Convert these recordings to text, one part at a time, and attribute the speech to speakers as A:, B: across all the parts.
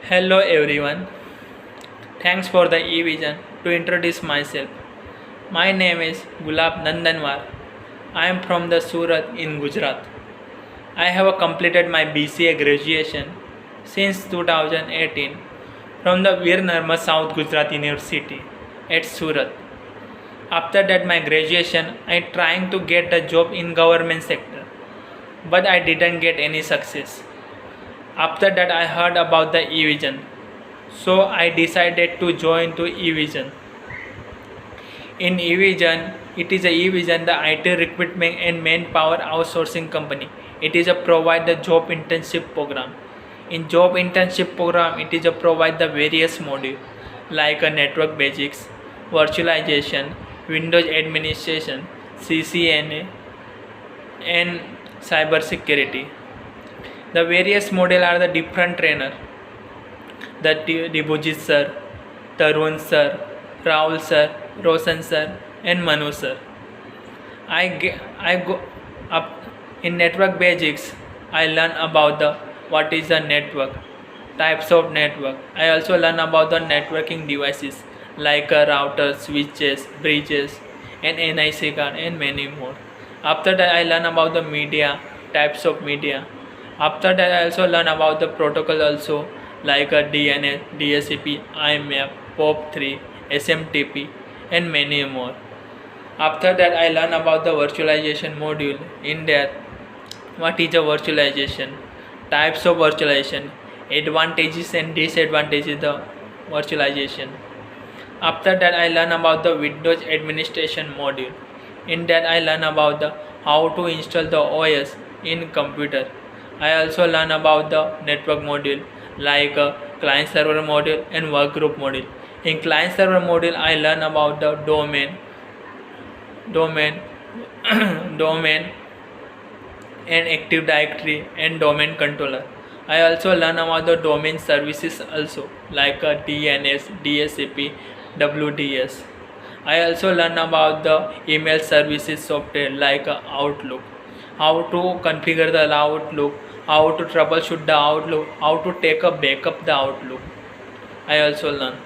A: Hello everyone. Thanks for the Evision to introduce myself. My name is Gulab Nandanvar. I am from the Surat in Gujarat. I have completed my BCA graduation since 2018 from the Veer Narma South Gujarat University at Surat. After that my graduation I trying to get a job in government sector, but I didn't get any success. After that I heard about the Evision, so I decided to join to Evision. In Evision, it is a Evision, the IT recruitment and manpower outsourcing company. It is a provide the job internship program. In job internship program, it is a provide the various module like a network basics, virtualization, Windows administration, CCNA, and cyber security. The various model are the different trainer. The Dibujit sir, Tarun sir, Rahul sir, Roshan sir, and Manu sir. I go up in network basics. I learn about the what is a network, types of network. I also learn about the networking devices like routers, switches, bridges, and NIC card, and many more. After that, I learn about the media, types of media. After that, I also learn about the protocol also like a DNS, DSCP, IMAP, POP3, SMTP, and many more. After that, I learn about the virtualization module. In that, what is a virtualization, types of virtualization, advantages and disadvantages of the virtualization. After that, I learn about the Windows administration module. In that, I learn about the how to install the OS in computer. I also learn about the network module like client server module and workgroup module. In client server module, I learn about the domain, domain, and active directory and domain controller. I also learn about the domain services also like DNS, DSCP, WDS. I also learn about the email services software like Outlook, how to configure the Outlook, how to troubleshoot the Outlook, how to take a backup the Outlook. I also learn.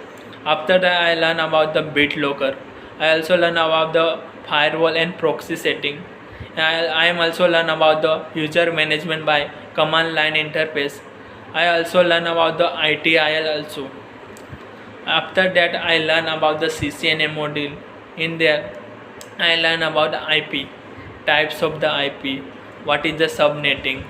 A: After that, I learn about the BitLocker. I also learn about the firewall and proxy setting. I am also learn about the user management by command line interface. I also learn about the ITIL also. After that, I learn about the CCNA module. In there, I learn about the IP, types of the IP, what is the subnetting,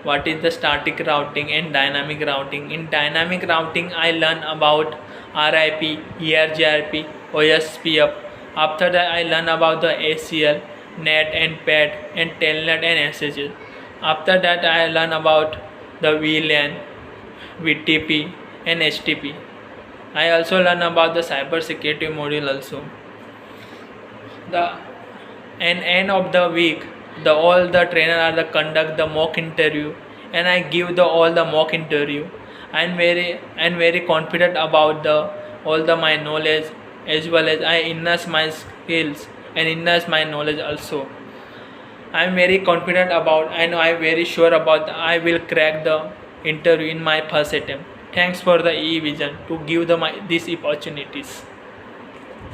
A: what is the static routing and dynamic routing. In dynamic routing, I learn about RIP, ERGRP, OSPF. After that, I learn about the ACL, NET and PAD and Telnet and SSL. After that, I learn about the VLAN, VTP and HTTP. I also learn about the cyber security module also. The end of the week, the all the trainer are the conduct the mock interview, and I give the all the mock interview. I'm very confident about the all the my knowledge, as well as I enhance my skills and enhance my knowledge also. I'm very confident about, and I'm very sure about I will crack the interview in my first attempt. Thanks for the E-Vision to give these opportunities.